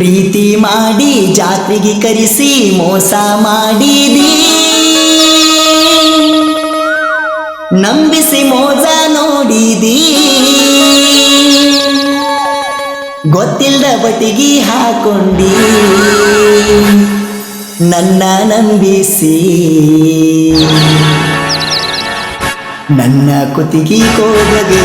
ಪ್ರೀತಿ ಮಾಡಿ ಜಾತ್ರೆಗೆ ಕರೆಸಿ ಮೋಸ ಮಾಡಿದಿ, ನಂಬಿಸಿ ಮೋಸ ನೋಡಿದಿ, ಗೊತ್ತಿಲ್ಲದ ಬಟ್ಟಿಗೆ ಹಾಕೊಂಡಿ ನನ್ನ ನಂಬಿಸಿ, ನನ್ನ ಕುತ್ತಿಗೆ ಕೋಗದಿ.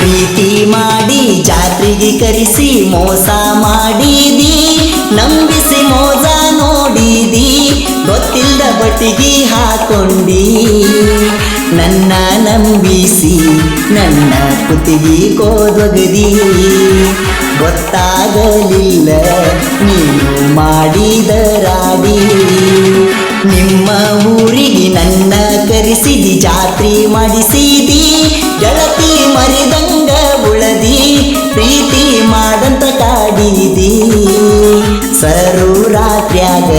ಪ್ರೀತಿ ಮಾಡಿ ಜಾತ್ರೆಗೆ ಕರೆಸಿ ಮೋಸ ಮಾಡಿದಿ, ನಂಬಿಸಿ ಮೋಸ ನೋಡಿದಿ, ಗೊತ್ತಿಲ್ಲದ ಬಟ್ಟಿಗೆ ಹಾಕೊಂಡಿ ನನ್ನ ನಂಬಿಸಿ, ನನ್ನ ಕುತ್ತಿಗೆ ಕೋದೊಗದಿ. ಗೊತ್ತಾಗಲಿಲ್ಲ ನೀನು ಮಾಡಿದ ರಾಡಿ, ನಿಮ್ಮ ಊರಿಗೆ ನನ್ನ ಕರೆಸಿದಿ, ಜಾತ್ರೆ ಮಾಡಿಸಿದಿ, ಗೆಳತಿ ಮರಿದಂಗ ಉಳದಿ, ಪ್ರೀತಿ ಮಾಡಂತ ಕಾಡಿದಿ. ಸರು ರಾತ್ರ್ಯಾಗ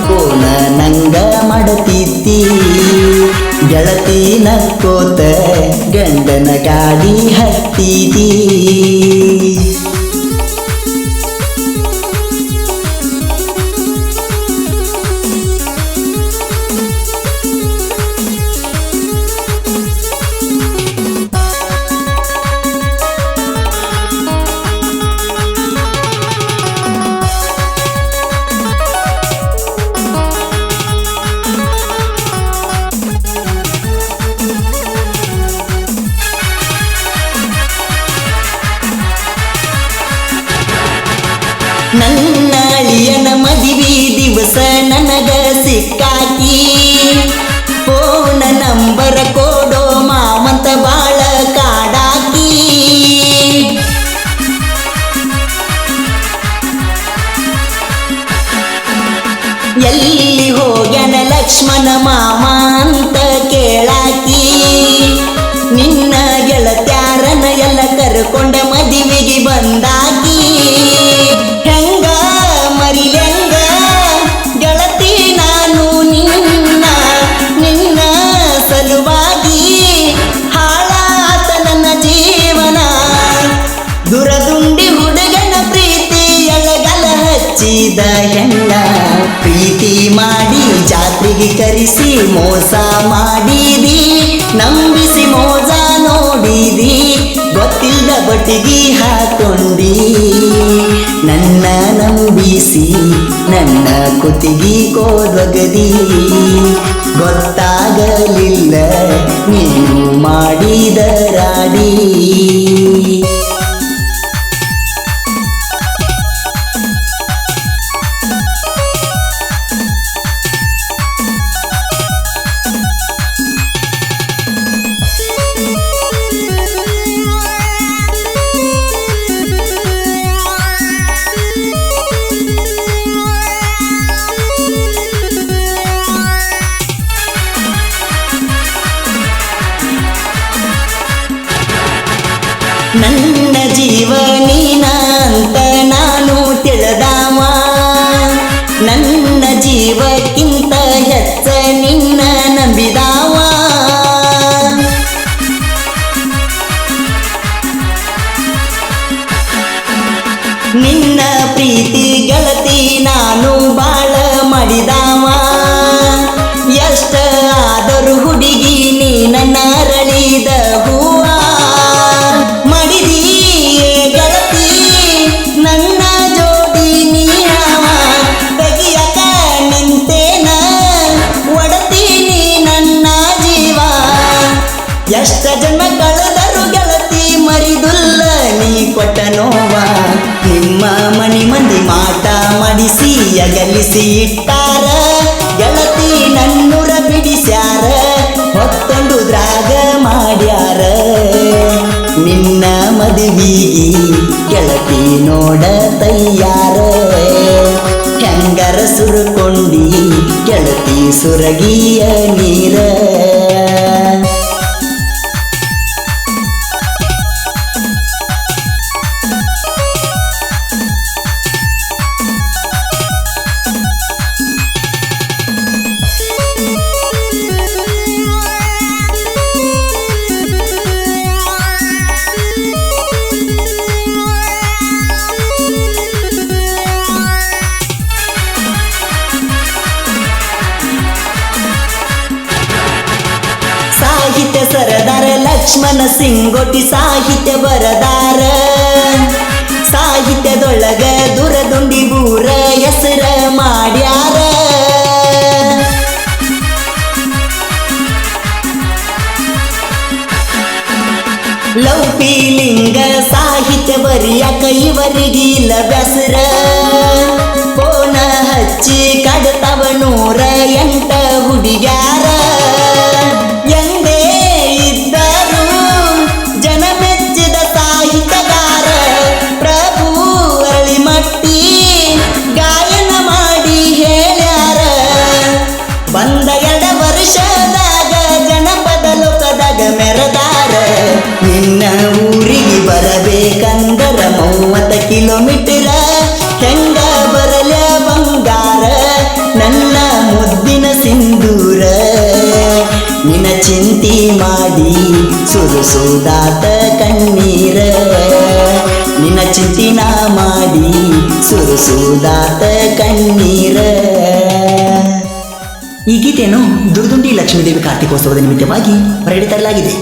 ಕೋನ ನಂಗ ಮಾಡತಿದ್ದಿ, ಗೆಳತಿ ನಕ್ಕೋತ ಗಂಡನ ಗಾಡಿ ಹತ್ತಿದಿ. ನನ್ನ ಅಳಿಯನ ಮದುವೆ ದಿವಸ ನನಗ ಸಿಕ್ಕಾಕಿ, ಫೋನ ನಂಬರ ಕೊಡೋ ಮಾವಂತ ಬಾಳ ಕಾಡಾಕಿ. ಎಲ್ಲಿ ಹೋಗ್ಯಾನ ಲಕ್ಷ್ಮಣ ಮಾಮ ಅಂತ ಕೇಳಾಕಿ, ನಿನ್ನ ಗೆಳತ್ಯಾರನ ಎಲ್ಲ ಕರ್ಕೊಂಡ ಮದುವೆಗೆ ಬಂದಾಕಿ. ಹೆಂಗ ಮರಿಲೆಂಗ ಗೆಳತಿ ನಾನು ನಿನ್ನ, ನಿನ್ನ ಸಲುವಾಗಿ ಹಾಳಾತ ನನ್ನ ಜೀವನ. ದುರದುಂಡಿ ಹುಡುಗನ ಪ್ರೀತಿ ಎಳಗಲ ಹಚ್ಚಿದ ಹೆಣ್ಣ, ಪ್ರೀತಿ ಮಾಡಿ ಜಾತ್ರೆಗೆ ಕರೆಸಿ ಮೋಸ ಮಾಡಿದಿ, ನಂಬಿಸಿ ಮೋಸ ನೋಡಿದಿ, ಗೊತ್ತಿಲ್ಲದ ಬಟ್ಟಿಗೆ ಹಾಕೊಂಡಿ ನನ್ನ ನಂಬಿಸಿ, ನನ್ನ ಕುತ್ತಿಗೆ ಕೋದೊಗದಿ. ಗೊತ್ತಾಗಲಿಲ್ಲ ನೀನು ಮಾಡಿದ ರಾಡಿ. ನನ್ನ ಜೀವ ನೀನ ಅಂತ ನಾನು ತಿಳಿದಾವ, ನನ್ನ ಜೀವಕ್ಕಿಂತ ಹೆಚ್ಚ ನಿನ್ನ ನಂಬಿದಾವ. ನಿನ್ನ ಪ್ರೀತಿ ಗೆಳತಿ ನಾನು ಬಾಳ ಮಾಡಿದಾವ, ಎಷ್ಟ ಆದರೂ ಹುಡುಗಿ ನೀ ನನ್ನ ಅರಳಿದ ಹೂವ. ಮಾಡಿದಿ ಗೆಳತಿ ನನ್ನ ಜೋಡಿ ನೀವ, ತೆಗಿಯಕ ನಿಂತೇನ ಒಡತೀನಿ ನನ್ನ ಜೀವ. ಎಷ್ಟ ಜನ್ಮ ಕಳೆದರು ಗೆಳತಿ ಮರಿದುಲ್ಲ ನೀ ಕೊಟ್ಟ ನೋವ. ನಿಮ್ಮ ಮನಿ ಮಂದಿ ಮಾಟ ಮಾಡಿಸಿ ಅಗಲಿಸಿ ಇಟ್ಟಾರ, ಗೆಳತಿ ನನ್ನೂರ ಬಿಡಿಸ್ಯಾರ, ಹೊತ್ತೊಂದು ದ್ರಾಗ ಮಾಡ್ಯಾರ. ನಿನ್ನ ಮದುವಿಗಿ ಗೆಳತಿ ನೋಡ ತಯ್ಯಾರ, ಹೆಂಗರ ಸುರುಕೊಂಡಿ ಗೆಳತಿ ಗೆಳತಿ ಸುರಗಿಯ ನೀರ. ಸಾಹಿತ್ಯ ಸರದಾರ ಲಕ್ಷ್ಮಣ ಸಿಂಗೋಟಿ ಸಾಹಿತ್ಯ ಬರದಾರ. ಸಾಹಿತ್ಯದೊಳಗ ದುರದುಂಡಿ ಊರ ಹೆಸರ ಮಾಡ್ಯಾರ. ಲವ್ ಫೀಲಿಂಗ ಸಾಹಿತ್ಯ ಬರಿಯಾಕ ಇವರಿಗಿಲ್ಲ ಬ್ಯಾಸರ. ಫೋನ ಹಚ್ಚಿ ಕಡತವ 108 ಹುಡುಗ್ಯಾರ. ಎಂದೇ ಇದ್ದರು ಜನ ಮೆಚ್ಚಿದ ಸಾಹಿತ್ಯಗಾರ. ಪ್ರಭು ಅರಳಿಮಟ್ಟಿ ಗಾಯನ ಮಾಡಿ ಹೇಳ್ಯಾರ. ಬಂದ 2 ವರ್ಷದಾಗ ಜನಪದ ಲೋಕದಾಗ ಮೆರದಾರ. ನಿನ್ನ ಊರಿಗೆ ಬರಬೇಕಂದರ 30 ಕಿಲೋಮೀಟರ. ಹೆಂಗ ಬರಲ ಬಂಗಾರ ನನ್ನ ಮುದ್ದಿನ ಸಿಂಧೂರ. ನಿನ್ನ ಚಿಂತಿ ಮಾಡಿ ಸುರಿಸುದಾತ ಕಣ್ಣೀರ. ನಿನ್ನ ಚಿಂತಿನ ಮಾಡಿ ಸುರಿಸುದಾತ ಕಣ್ಣೀರ. ಈ ಗೀತೆಯನ್ನು ದುರ್ದುಂಡಿ ಲಕ್ಷ್ಮೀದೇವಿ ಕಾರ್ತಿಕೋತ್ಸವದ ನಿಮಿತ್ತವಾಗಿ ಹೊರಗಡೆ ತರಲಾಗಿದೆ.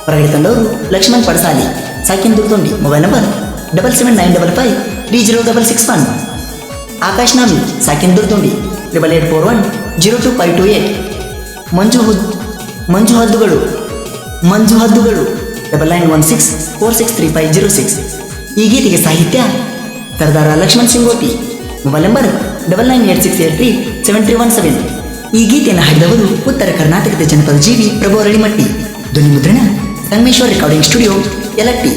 ಹೊರಗಡೆ ತಂದವರು ಲಕ್ಷ್ಮಣ್ ಪಡಸಾಲಿ, ಸಾಕಿನ್ ದುರ್ದುಂಡಿ. Mobile number 7795530661. ಆಕಾಶ್ ನಾಮಿ, ಸಾಕಿನ್ ದುರ್ದುಂಡಿ 8841022528. ಮಂಜು ಹದ್ದುಗಳು 9916463506. ಈ ಗೀತೆಗೆ ಸಾಹಿತ್ಯ ಸರ್ದಾರ ಲಕ್ಷ್ಮಣ್ ಸಿಂಗೋಟಿ. Mobile number 9986837317. ಈ ಗೀತೆಯನ್ನು ಹಾಡಿದವರು ಉತ್ತರ ಕರ್ನಾಟಕದ ಜನಪದ ಜೀವಿ ಪ್ರಭು ಅರಳಿಮಟ್ಟಿ. ಧ್ವನಿ ಮುದ್ರಣ ಸಂಗಮೇಶ್ವರ್ ರೆಕಾರ್ಡಿಂಗ್ ಸ್ಟುಡಿಯೋ, ಯಲಟ್ಟಿ.